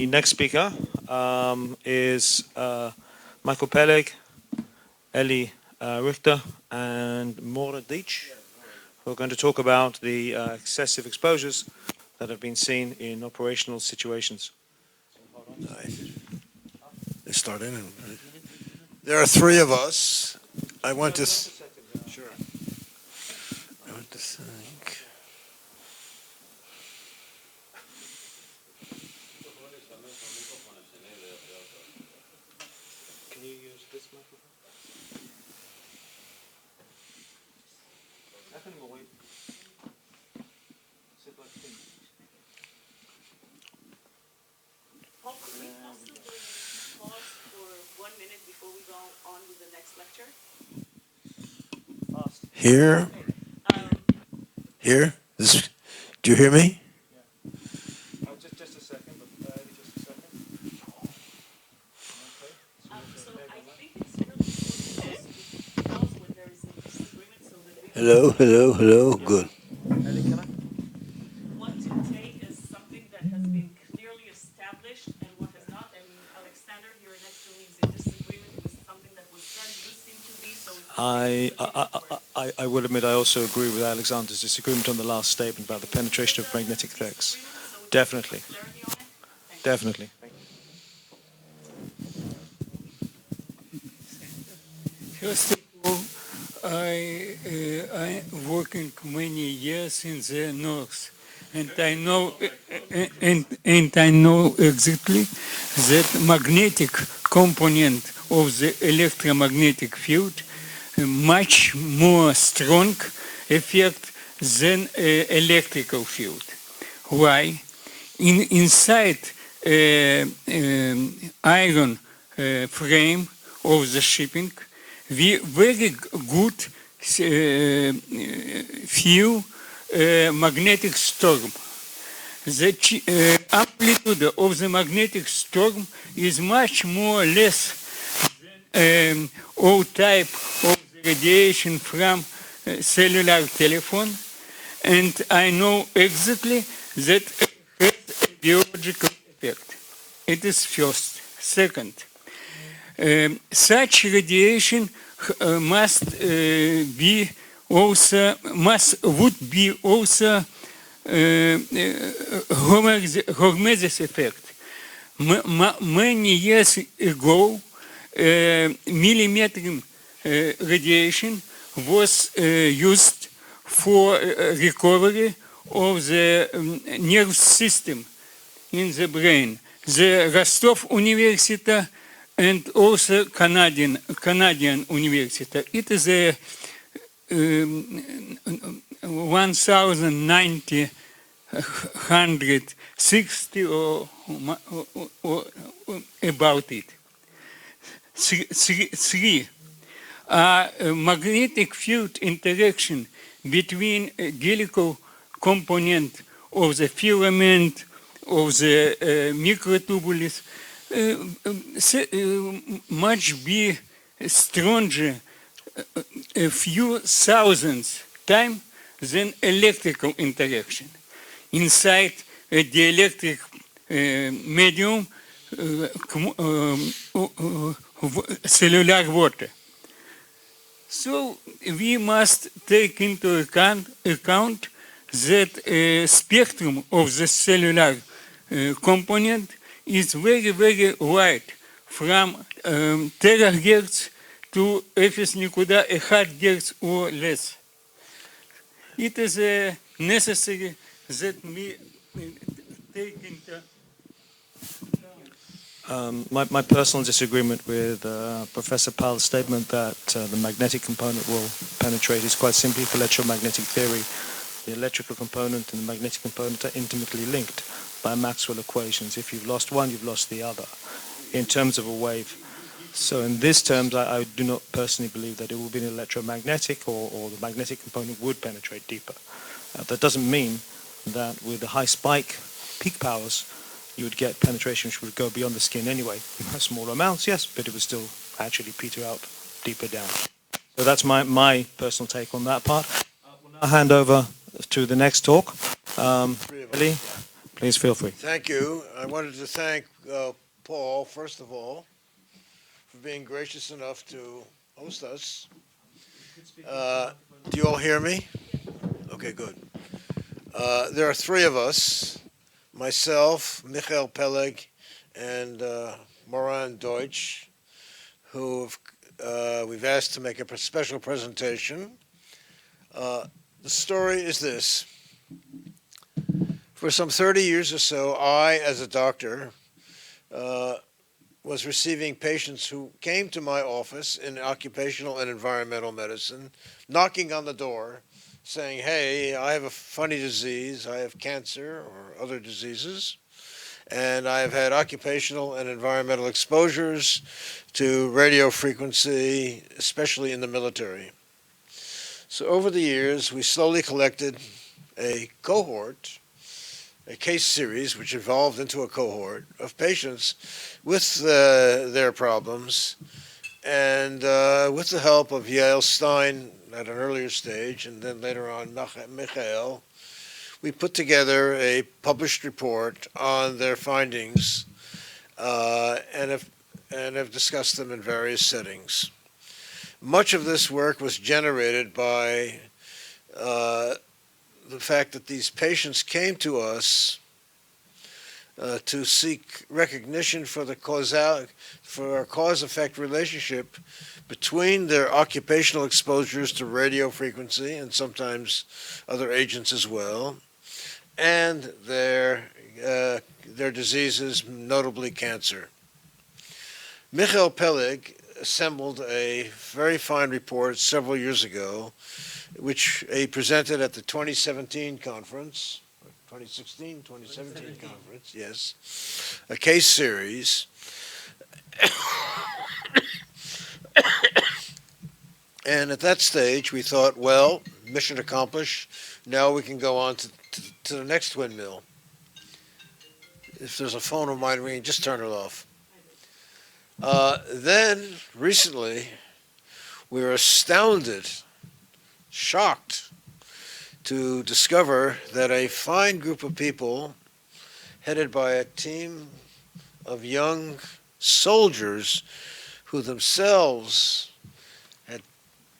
next speaker is Michael Peleg, Eli Richter, and Mora Deitch, who are going to talk about the excessive exposures that have been seen in operational situations. They start in. There are three of us. I want to. Sure. I want to thank. Can you use this microphone? Can we possibly pause for 1 minute before we go on with the next lecture? Here. Here. Do you hear me? Just a second, just a second. So I think it's really important to pause when there is a disagreement so that we can... Hello. Good. What to take as something that has been clearly established and what has not. And Alexander here next to me is in disagreement with something that was done. You seem to be, so... I will admit I also agree with Alexander's disagreement on the last statement about the penetration of magnetic effects. Definitely. Definitely. First of all, I working many years in the north, and I know exactly that magnetic component of the electromagnetic field much more strong effect than electrical field. Why? Inside iron frame of the shipping, we very good feel magnetic storm. The amplitude of the magnetic storm is much more or less than all type of radiation from cellular telephone, and I know exactly that it has a biological effect. It is first. Second, such radiation would be also Hormesis effect. Many years ago, millimeter radiation was used for recovery of the nerve system in the brain. The Rostov University and also Canadian University. It is a 1960 or about it. Three. Magnetic field interaction between helical component of the filament of the microtubulus much be stronger a few thousands times than electrical interaction. Inside the electric medium, cellular water. So we must take into account that spectrum of the cellular component is very, very wide, from terahertz to 0.1 Hz or less. It is necessary that we take into my personal disagreement with Professor Pal's statement that the magnetic component will penetrate is quite simply for electromagnetic theory. The electrical component and the magnetic component are intimately linked by Maxwell equations. If you've lost one, you've lost the other in terms of a wave. So in these terms, I do not personally believe that it will be an electromagnetic or the magnetic component would penetrate deeper. That doesn't mean that with the high spike peak powers, you would get penetration which would go beyond the skin anyway. Smaller amounts, yes, but it would still actually peter out deeper down. So that's my personal take on that part. I will now hand over to the next talk. Eli, Please feel free. Thank you. I wanted to thank Paul, first of all, for being gracious enough to host us. Do you all hear me? Okay, good. There are three of us, myself, Michael Peleg, and Mora and Deitch, who we've asked to make a special presentation. The story is this. For some 30 years or so, I, as a doctor, was receiving patients who came to my office in occupational and environmental medicine, knocking on the door, saying, hey, I have a funny disease, I have cancer or other diseases, and I have had occupational and environmental exposures to radio frequency, especially in the military. So over the years, we slowly collected a cohort, a case series, which evolved into a cohort of patients with their problems, and with the help of Yael Stein at an earlier stage, and then later on Michael, we put together a published report on their findings and have discussed them in various settings. Much of this work was generated by the fact that these patients came to us to seek recognition for the cause-effect relationship between their occupational exposures to radio frequency and sometimes other agents as well, and their diseases, notably cancer. Michael Peleg assembled a very fine report several years ago, which he presented at the 2017 conference, 2017 conference, yes, a case series. And at that stage, we thought, well, mission accomplished. Now we can go on to the next windmill. If there's a phone of mine ringing, just turn it off. Then, recently, we were astounded, shocked, to discover that a fine group of people, headed by a team of young soldiers who themselves had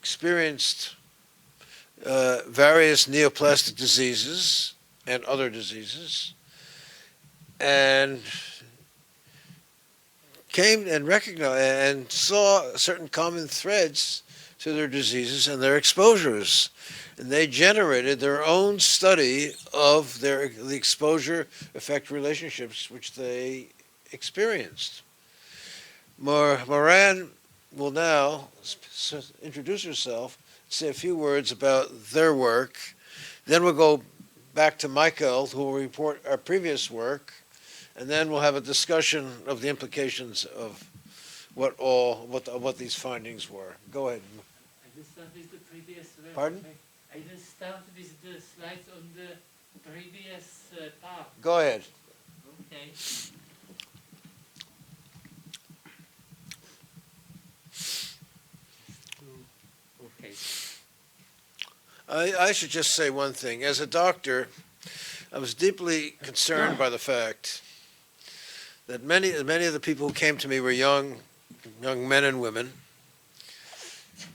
experienced various neoplastic diseases and other diseases, and came and recognized and saw certain common threads to their diseases and their exposures. And they generated their own study of the exposure effect relationships which they experienced. Moran will now introduce herself, say a few words about their work. Then we'll go back to Michael, who will report our previous work, and then we'll have a discussion of the implications of what these findings were. Go ahead. I will start with the previous. Pardon? I will start with the slides on the previous part. Go ahead. Okay. Okay. I should just say one thing. As a doctor, I was deeply concerned by the fact that many of the people who came to me were young men and women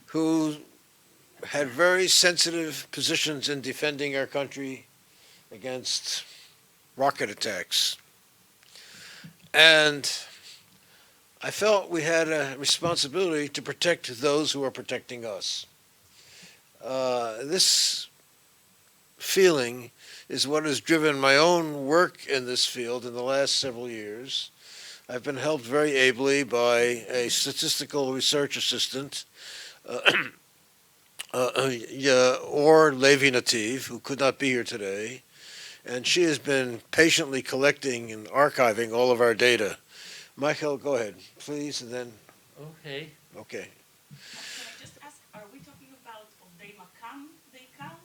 who had very sensitive positions in defending our country against rocket attacks. And I felt we had a responsibility to protect those who are protecting us. This feeling is what has driven my own work in this field in the last several years. I've been helped very ably by a statistical research assistant, or Levi Nativ, who could not be here today, and she has been patiently collecting and archiving all of our data. Michael, go ahead, please, and then... Okay. Okay. Can I just ask, are we talking about Ovdei Makam, they count?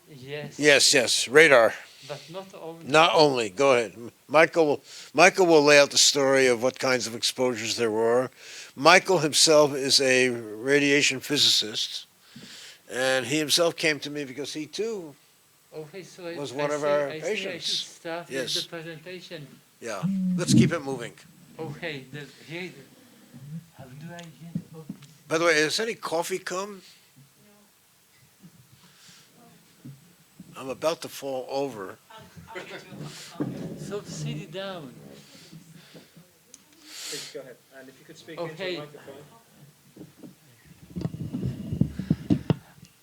Yes. Yes, radar. But not only. Not only. Go ahead. Michael will lay out the story of what kinds of exposures there were. Michael himself is a radiation physicist, and he himself came to me because he too Okay, so was I one of think- our I think I should patients. start Yes. with the presentation. Yeah, let's keep it moving. Okay, here, how do I get up? By the way, has any coffee come? I'm about to fall over. I'll get you a cup of coffee. So sit down. Please go ahead. And if you could speak Okay. into the microphone.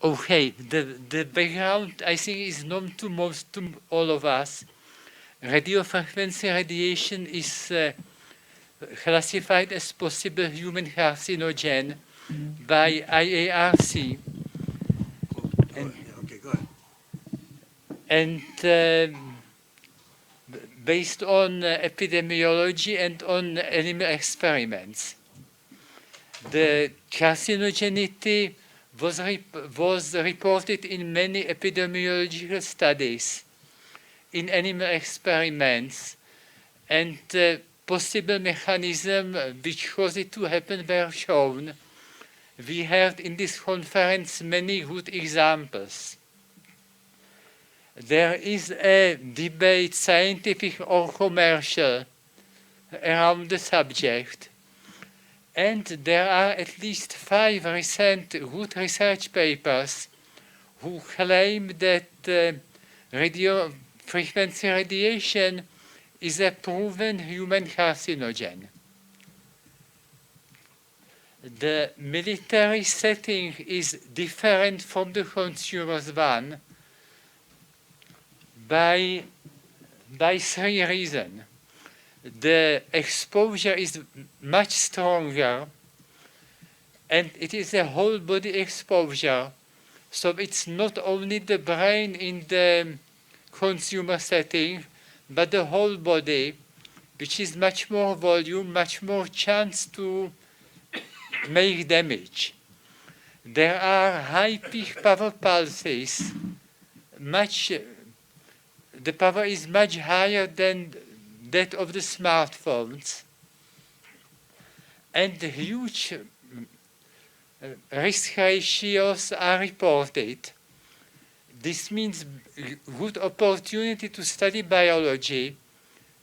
Okay, the background I think is known to all of us. Radio frequency radiation is classified as possible human carcinogen by IARC, Yeah, okay, go ahead. and based on epidemiology and on animal experiments. The carcinogenity was reported in many epidemiological studies, in animal experiments, and possible mechanism which caused it to happen were shown. We heard in this conference many good examples. There is a debate, scientific or commercial, around the subject. And there are at least 5 recent good research papers who claim that radio frequency radiation is a proven human carcinogen. The military setting is different from the consumer's one by 3 reasons. The exposure is much stronger, and it is a whole body exposure, so it's not only the brain in the consumer setting, but the whole body, which is much more volume, much more chance to make damage. There are high peak power pulses, the power is much higher than that of the smartphones, and the huge risk ratios are reported. This means good opportunity to study biology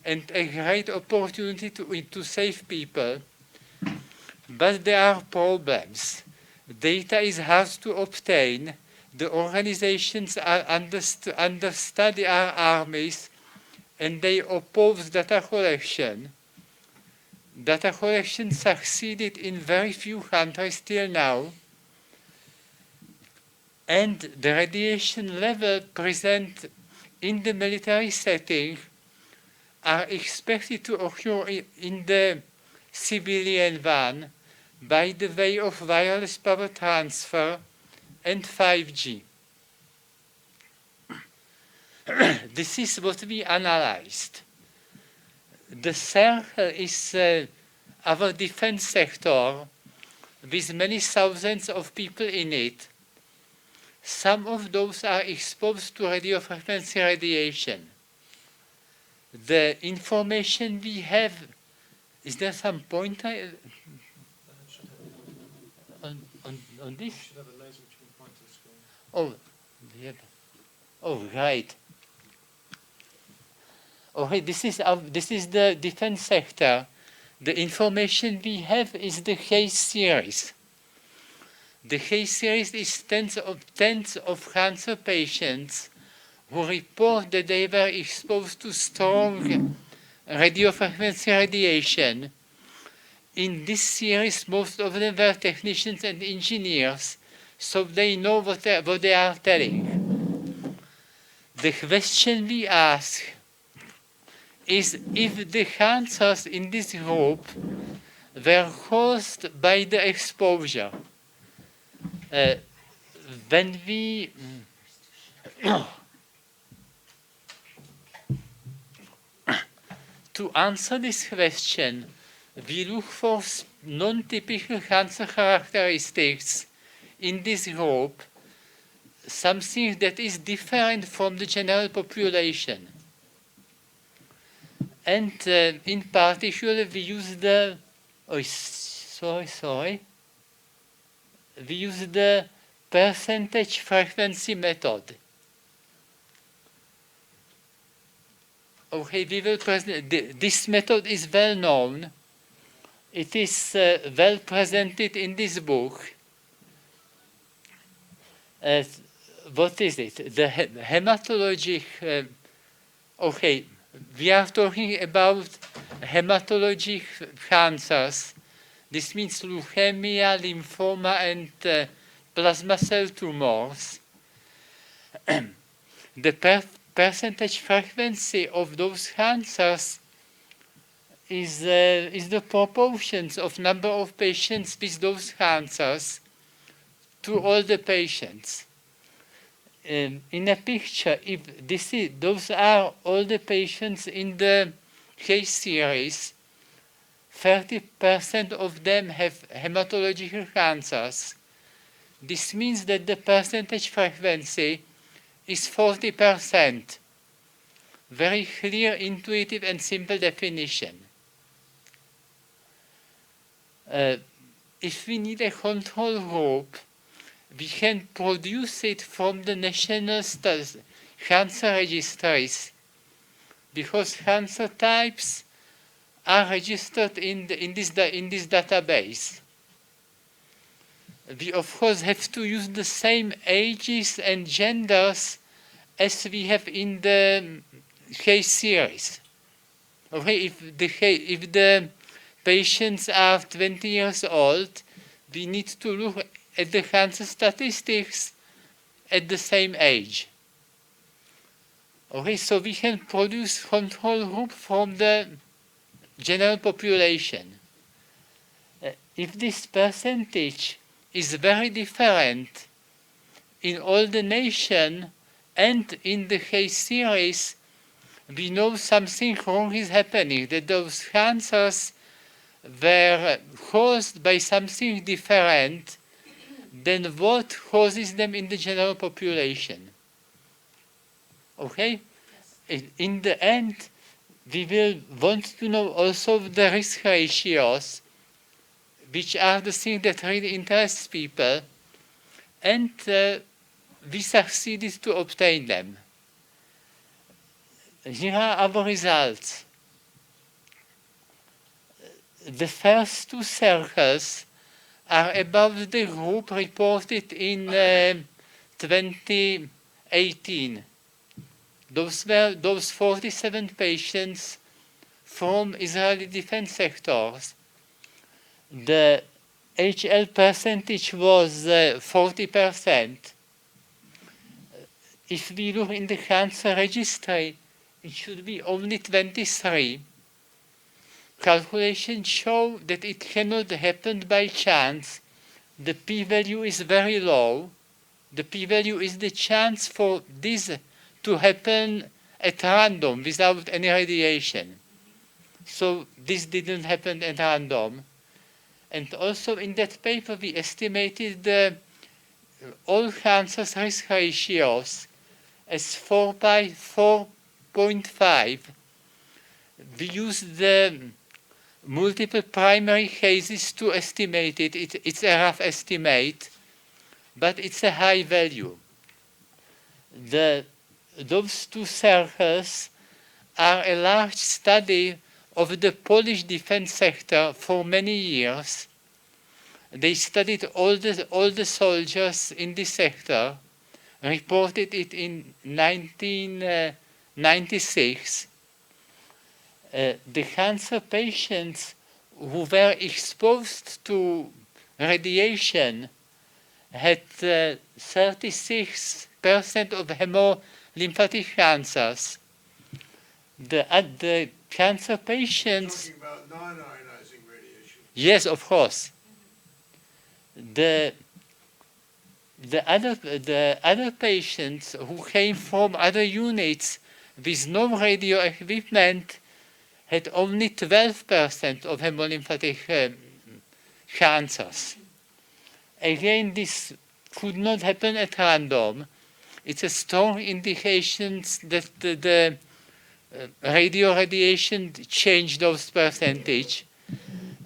and a great opportunity to save people. But there are problems. Data is hard to obtain. The organizations are understudy our armies, and they oppose data collection. Data collection succeeded in very few countries till now, and the radiation level present in the military setting are expected to occur in the civilian one by the way of wireless power transfer and 5G. This is what we analyzed. The circle is our defense sector with many thousands of people in it. Some of those are exposed to radiofrequency radiation. The information we have, is there some pointer on this? Oh, yeah. Oh, right. Okay, this is the defense sector. The information we have is the case series. The case series is tens of cancer patients who report that they were exposed to strong radiofrequency radiation. In this series, most of them were technicians and engineers, so they know what they are telling. The question we ask is if the cancers in this group were caused by the exposure. When we to answer this question, we look for non-typical cancer characteristics in this group, something that is different from the general population. And in particular, we use the, we use the percentage frequency method. Okay, we will present. This method is well known. It is well presented in this book. What is it? The hematologic. Okay, we are talking about hematologic cancers. This means leukemia, lymphoma, and plasma cell tumors. The percentage frequency of those cancers is the proportions of number of patients with those cancers to all the patients. In a picture, if those are all the patients in the case series, 30% of them have hematological cancers. This means that the percentage frequency is 40%. Very clear, intuitive, and simple definition. If we need a control group, we can produce it from the national cancer registries, because cancer types are registered in this database. We of course have to use the same ages and genders as we have in the case series. Okay, if the patients are 20 years old, we need to look at the cancer statistics at the same age. Okay, so we can produce control group from the general population. If this percentage is very different in all the nation and in the case series, we know something wrong is happening, that those cancers were caused by something different than what causes them in the general population. Okay? In the end, we will want to know also the risk ratios, which are the things that really interest people, and we succeeded to obtain them. Here are our results. The first two circles are about the group reported in 2018. Those were those 47 patients from Israeli defense sectors. The HL percentage was 40%. If we look in the cancer registry, it should be only 23. Calculations show that it cannot happen by chance. The p-value is very low. The p-value is the chance for this to happen at random without any radiation. So this didn't happen at random. And also in that paper we estimated all cancers risk ratios as 4.5. We used the multiple primary cases to estimate it. It's a rough estimate, but it's a high value. Those two circles are a large study of the Polish defense sector for many years. They studied all the soldiers in this sector, reported it in 1996. The cancer patients who were exposed to radiation had 36% of hemolymphatic cancers. The cancer patients... Talking about non-ionizing radiation. Yes, of course. The other patients who came from other units with no radio equipment had only 12% of hemolymphatic cancers. Again, this could not happen at random. It's a strong indication that the radiation changed those percentage.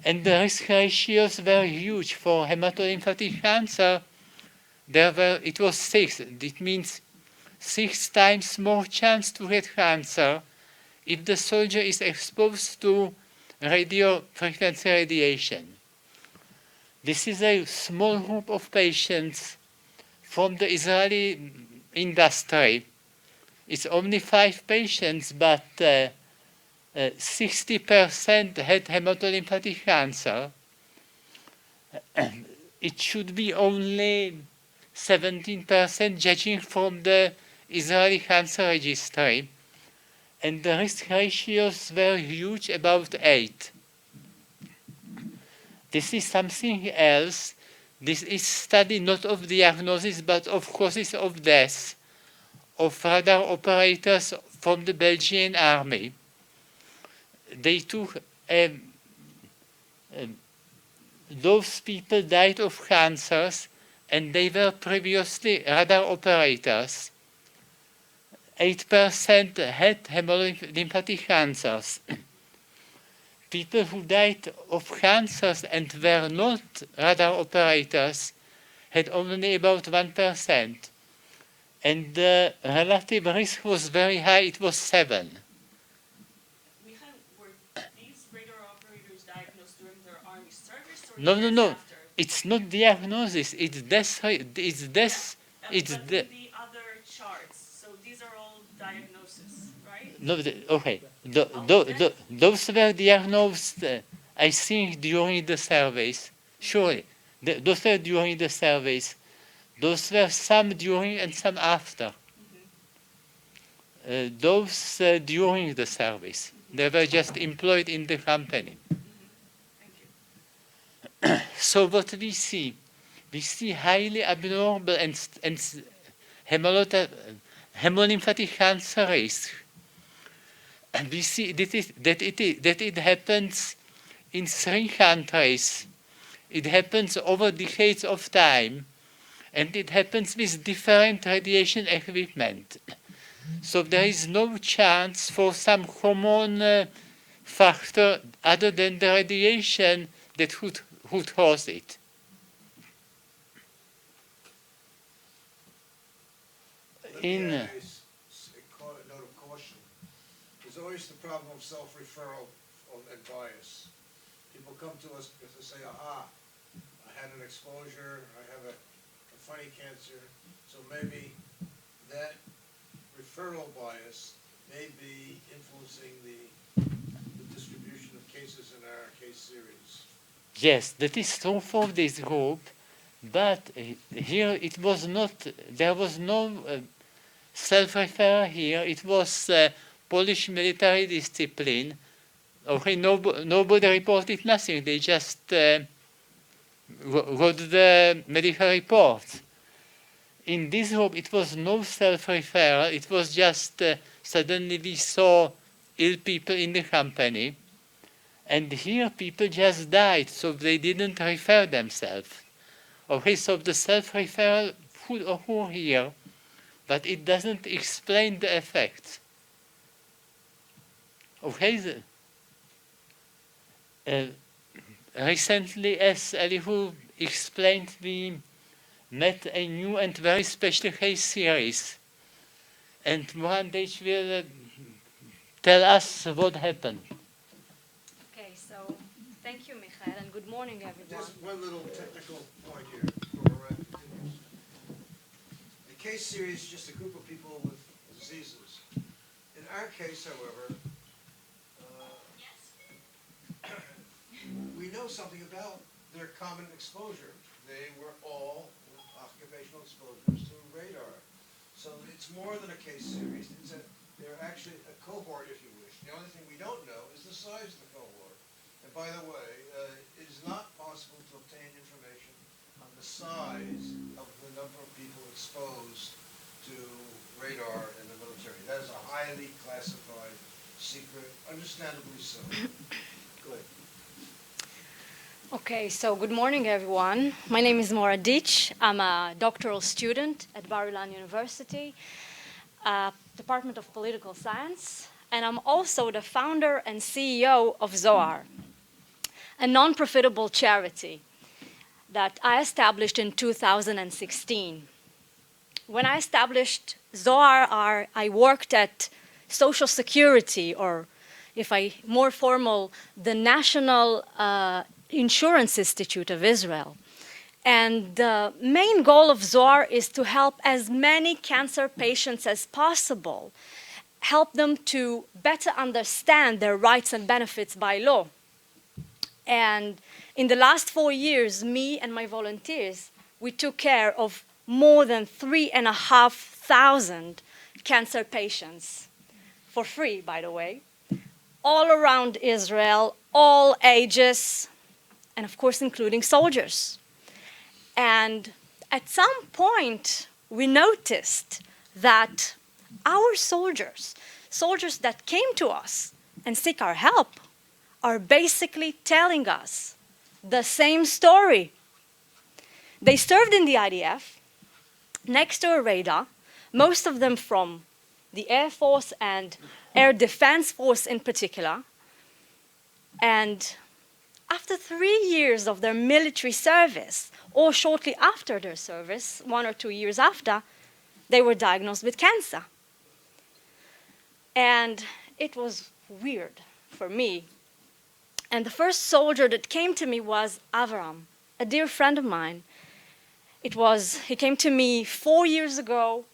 And the risk ratios were huge. For hematolymphatic cancer, it was 6. It means 6 times more chance to get cancer if the soldier is exposed to radio frequency radiation. This is a small group of patients from the Israeli industry. It's only 5 patients, but 60% had hematolymphatic cancer. It should be only 17% judging from the Israeli cancer registry. And the risk ratios were huge, about 8. This is something else. This is study not of diagnosis, but of causes of death of radar operators from the Belgian army. They took those people died of cancers, and they were previously radar operators. 8% had hemolymphatic cancers. People who died of cancers and were not radar operators had only about 1%. And the relative risk was very high, it was 7. Were these radar operators diagnosed during their army service or No, years no. after? It's not diagnosis, it's death. It's death. But It's with the, the other charts, so these are all diagnoses, right? no, okay. Those were diagnosed, I think, during the surveys. Surely. Those were during the surveys. Those were some during and some after. Those during the service. They were just employed in the company. Thank you. So what we see highly abnormal and hemolymphatic cancer risk. And we see that it happens in 3 countries. It happens over decades of time, and it happens with different radiation equipment. So there is no chance for some common factor other than the radiation that would cause it. In Note of caution. There's always the problem of self-referral and bias. People come to us to say, aha, I had an exposure, I have a funny cancer, so maybe that referral bias may be influencing the distribution of cases in our case series. yes, that is true for this group, but here it was not, there was no self-referral here, it was Polish military discipline. Okay, nobody reported nothing, they just wrote the medical report. In this group, it was no self-referral, it was just suddenly we saw ill people in the company, and here people just died, so they didn't refer themselves. Okay, so the self-referral could occur here, but it doesn't explain the effects. Okay, recently, as Elihu explained, we met a new and very special case series. And Deitch will tell us what happened. Okay, so thank you, Michael, and good morning, everyone. Just one little technical point here before Mora continues. The case series is just a group of people with diseases. In our case, however, we know something about their common exposure. They were all with occupational exposures to radar. So it's more than a case series. They're actually a cohort, if you wish. The only thing we don't know is the size of the cohort. And by the way, it is not possible to obtain information on the size of the number of people exposed to radar in the military. That is a highly classified secret, understandably so. Go ahead. Okay, so good morning, everyone. My name is Mora Deitch. I'm a doctoral student at Bar-Ilan University, Department of Political Science, and I'm also the founder and CEO of Zohar, a non-profitable charity that I established in 2016. When I established Zohar, I worked at Social Security, or if I more formal, the National Insurance Institute of Israel. And the main goal of Zohar is to help as many cancer patients as possible, help them to better understand their rights and benefits by law. And in the last 4 years, me and my volunteers, we took care of more than 3,500 cancer patients, for free, by the way, all around Israel, all ages, and of course, including soldiers. And at some point, we noticed that our soldiers that came to us and seek our help, are basically telling us the same story. They served in the IDF, next to a radar, most of them from the Air Force and Air Defense Force in particular. And after 3 years of their military service, or shortly after their service, 1 or 2 years after, they were diagnosed with cancer. And it was weird for me. And the first soldier that came to me was Avram, a dear friend of mine. He came to me 4 years ago,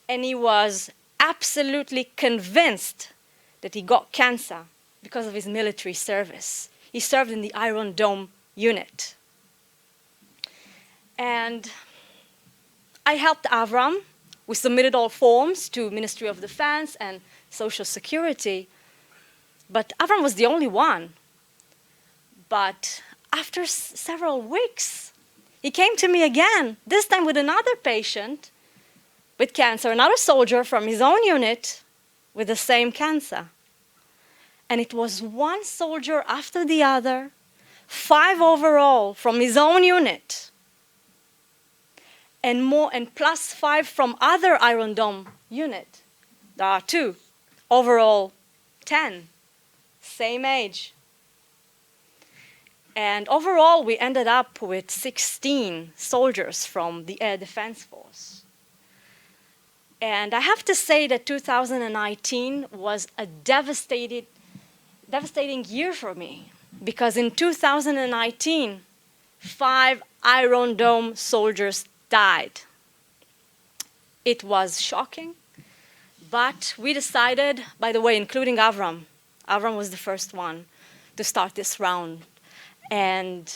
and he was absolutely convinced that he got cancer because of his military service. He served in the Iron Dome unit. And I helped Avram. We submitted all forms to Ministry of Defense and Social Security, but Avram was the only one. But after several weeks, he came to me again, this time with another patient with cancer, another soldier from his own unit with the same cancer. And it was one soldier after the other, 5 overall from his own unit, and plus 5 from other Iron Dome unit. There are 2, overall 10, same age. And overall, we ended up with 16 soldiers from the Air Defense Force. And I have to say that 2019 was a devastating year for me, because in 2019, 5 Iron Dome soldiers died. It was shocking, but we decided, by the way, including Avram. Avram was the first one to start this round. And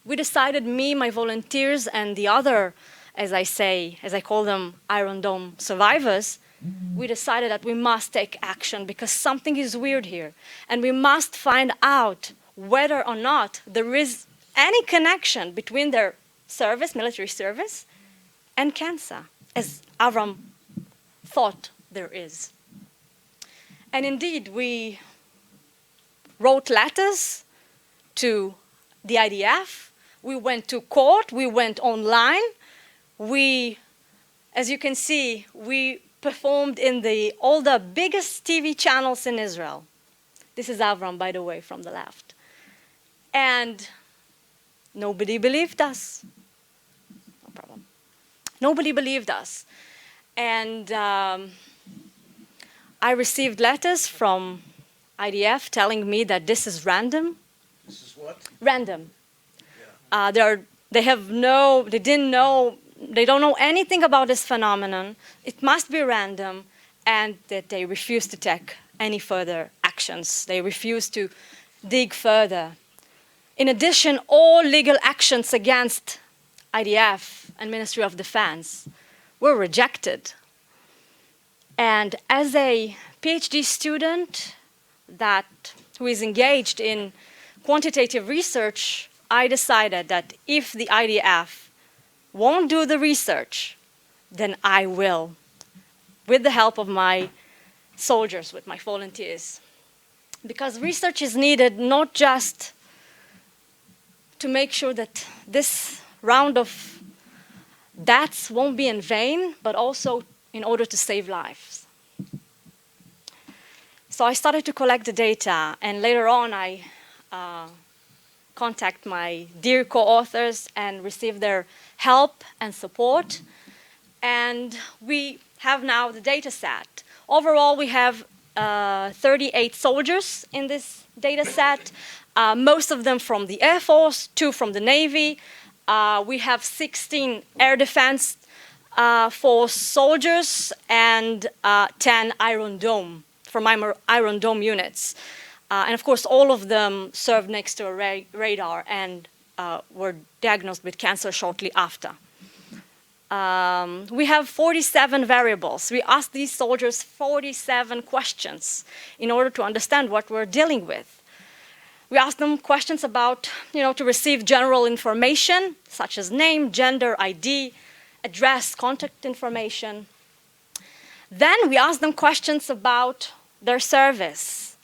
we decided, me, my volunteers, and the other, as I call them, Iron Dome survivors, we decided that we must take action because something is weird here. And we must find out whether or not there is any connection between their service, military service, and cancer, as Avram thought there is. And indeed, we wrote letters to the IDF, we went to court, we went online. As you can see, we performed in all the biggest TV channels in Israel. This is Avram, by the way, from the left. And nobody believed us. No problem. Nobody believed us. And I received letters from IDF telling me that this is random. This is what? Random. Yeah. They don't know anything about this phenomenon. It must be random, and that they refuse to take any further actions. They refuse to dig further. In addition, all legal actions against IDF and Ministry of Defense were rejected. And as a PhD student who is engaged in quantitative research, I decided that if the IDF won't do the research, then I will, with the help of my soldiers, with my volunteers. Because research is needed not just to make sure that this round of deaths won't be in vain, but also in order to save lives. So I started to collect the data, and later on I contact my dear co-authors and receive their help and support. And we have now the data set. Overall, we have 38 soldiers in this data set, most of them from the Air Force, 2 from the Navy. We have 16 air defense force soldiers and 10 Iron Dome from Iron Dome units. And of course, all of them served next to a radar and were diagnosed with cancer shortly after. We have 47 variables. We asked these soldiers 47 questions in order to understand what we're dealing with. We asked them questions about, to receive general information, such as name, gender, ID, address, contact information. Then we asked them questions about their service,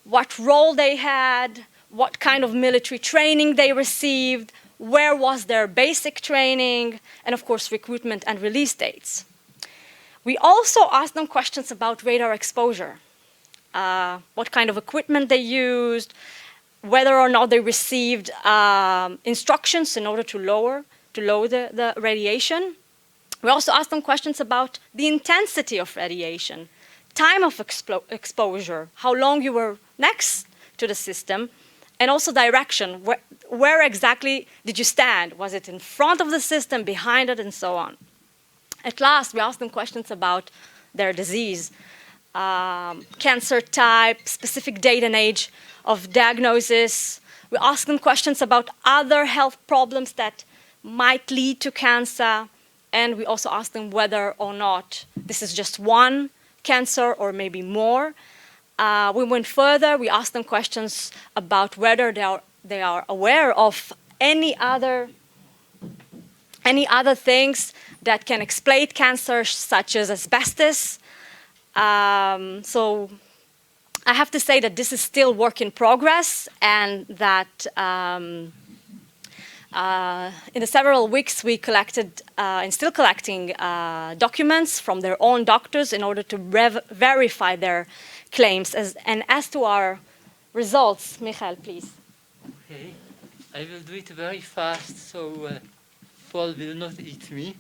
what role they had, what kind of military training they received, where was their basic training, and of course, recruitment and release dates. We also asked them questions about radar exposure, what kind of equipment they used, whether or not they received instructions in order to lower the radiation. We also asked them questions about the intensity of radiation, time of exposure, how long you were next to the system, and also direction. Where exactly did you stand? Was it in front of the system, behind it, and so on? At last, we asked them questions about their disease, cancer type, specific date and age of diagnosis. We asked them questions about other health problems that might lead to cancer. And we also asked them whether or not this is just one cancer or maybe more. We went further. We asked them questions about whether they are aware of any other things that can explain cancer, such as asbestos. So I have to say that this is still work in progress, and that in the several weeks we collected and still collecting documents from their own doctors in order to verify their claims. And as to our results, Michael, please. Okay, I will do it very fast so Paul will not eat me.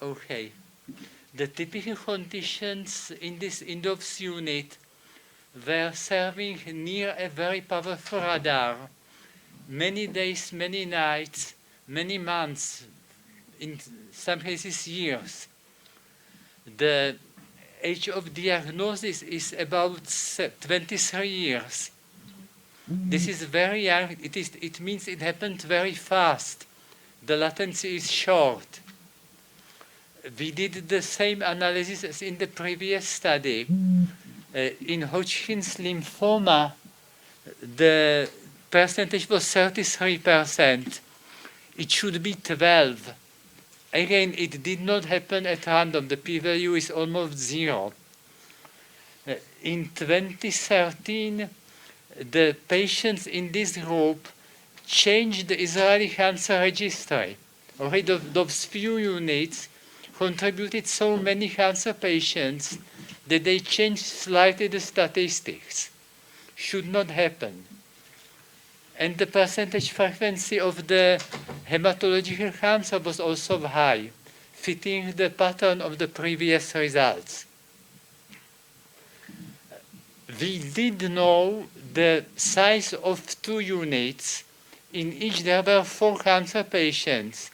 Okay, the typical conditions in this INDOVS unit were serving near a very powerful radar, many days, many nights, many months, in some cases years. The age of diagnosis is about 23 years. This is very young. It means it happened very fast. The latency is short. We did the same analysis as in the previous study. In Hodgkin's lymphoma, the percentage was 33%. It should be 12. Again, it did not happen at random. The p-value is almost 0. In 2013, the patients in this group changed the Israeli cancer registry. Already those few units contributed so many cancer patients that they changed slightly the statistics. Should not happen. And the percentage frequency of the hematological cancer was also high, fitting the pattern of the previous results. We did know the size of 2 units. In each there were 4 cancer patients,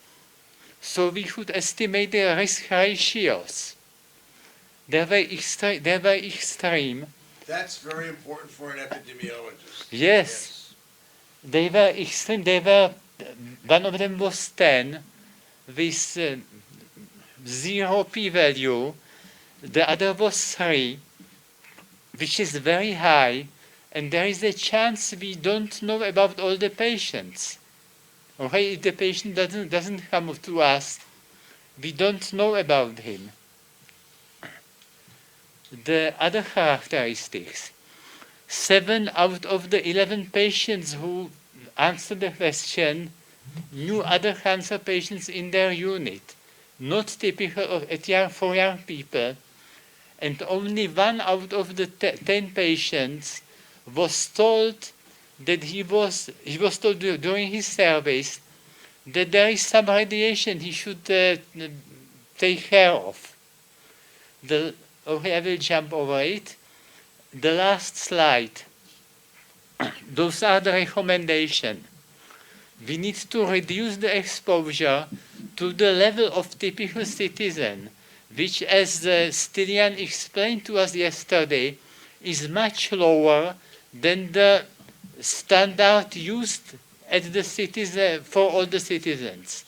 so we could estimate the risk ratios. They were extreme. That's very important for an epidemiologist. Yes. They were extreme. One of them was 10 with 0 p-value. The other was 3, which is very high. And there is a chance we don't know about all the patients. Okay, if the patient doesn't come to us, we don't know about him. The other characteristics. 7 out of the 11 patients who answered the question knew other cancer patients in their unit, not typical for young people. And only 1 out of the 10 patients was told that he was told during his service that there is some radiation he should take care of. Okay, I will jump over it. The last slide. Those are the recommendations. We need to reduce the exposure to the level of typical citizen, which, as Stylian explained to us yesterday, is much lower than the standard used at the citizen, for all the citizens.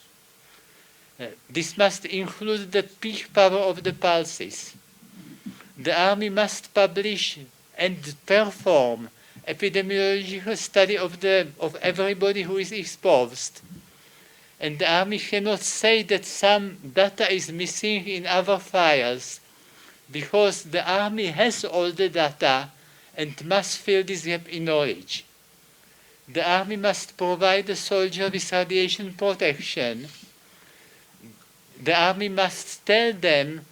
This must include the peak power of the pulses. The Army must publish and perform epidemiological study of everybody who is exposed. And the Army cannot say that some data is missing in other files, because the Army has all the data and must fill this gap in knowledge. The Army must provide the soldier with radiation protection. The Army must tell them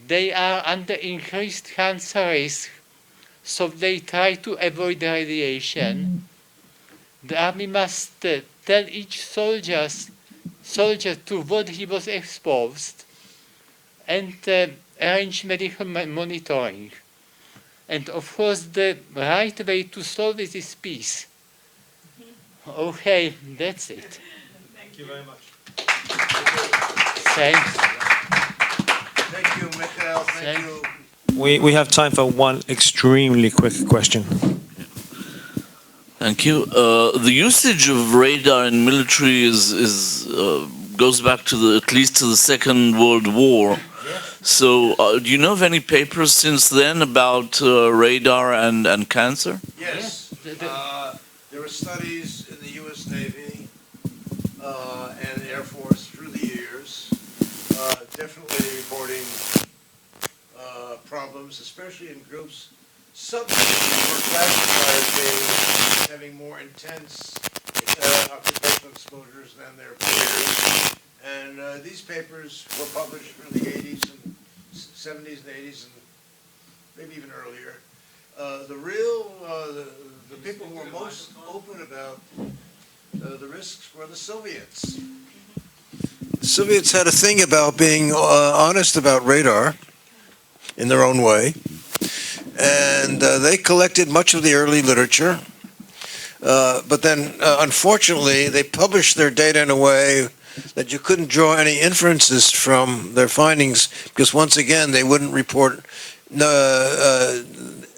they are under increased cancer risk, so they try to avoid the radiation. The Army must tell each soldier to what he was exposed, and arrange medical monitoring. And of course, the right way to solve it is peace. Okay, that's it. Thank you very much. Thanks. Thank you, Mikhail. Thank Thanks. you. We have time for one extremely quick question. Thank you. The usage of radar in military goes back to at least to the Second World War. So, do you know of any papers since then about radar and cancer? Yes. There were studies in the U.S. Navy and the Air Force through the years, definitely reporting problems, especially in groups. Subgroups were classified as having more intense occupational exposures than their peers. And these papers were published through the 80s and 70s and 80s and maybe even earlier. The people who were most open about the risks were the Soviets. The Soviets had a thing about being honest about radar in their own way. And they collected much of the early literature. But then, unfortunately, they published their data in a way that you couldn't draw any inferences from their findings, because once again, they wouldn't report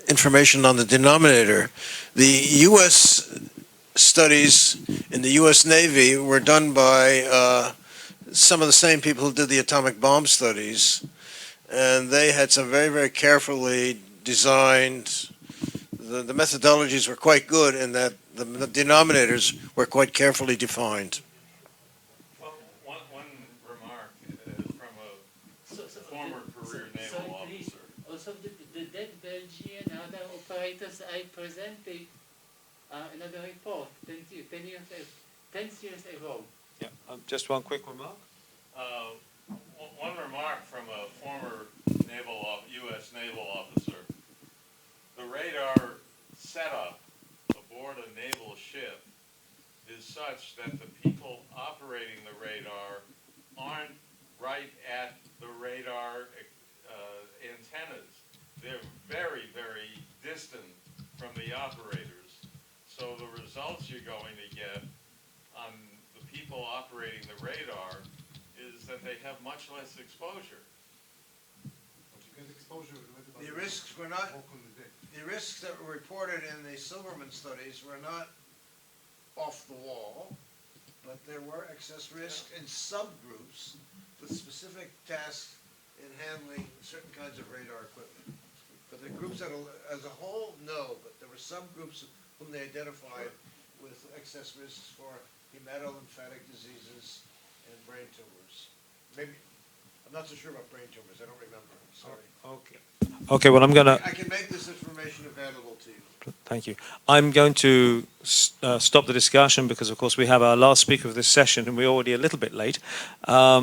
information on the denominator. The U.S. studies in the U.S. Navy were done by some of the same people who did the atomic bomb studies, and they had some very, very carefully designed, the methodologies were quite good in that the denominators were quite carefully defined. Well, one remark from a former career naval officer. Also, the dead Belgian and other operators I presented another report 10 years ago. Yeah, just one quick remark. One remark from a former U.S. naval officer. The radar setup aboard a naval ship is such that the people operating the radar aren't right at the radar antennas. They're very, very distant from the operators. So the results you're going to get on the people operating the radar is that they have much less exposure. The risks were not, the risks that were reported in the Silverman studies were not off the wall, but there were excess risks in subgroups with specific tasks in handling certain kinds of radar equipment. But the groups as a whole, no, but there were subgroups whom they identified with excess risks for hematolymphatic diseases and brain tumors. Maybe, I'm not so sure about brain tumors, I don't remember, sorry. Okay. Okay, well, I'm going to... I can make this information available to you. Thank you. I'm going to stop the discussion because, of course, we have our last speaker of this session and we're already a little bit late.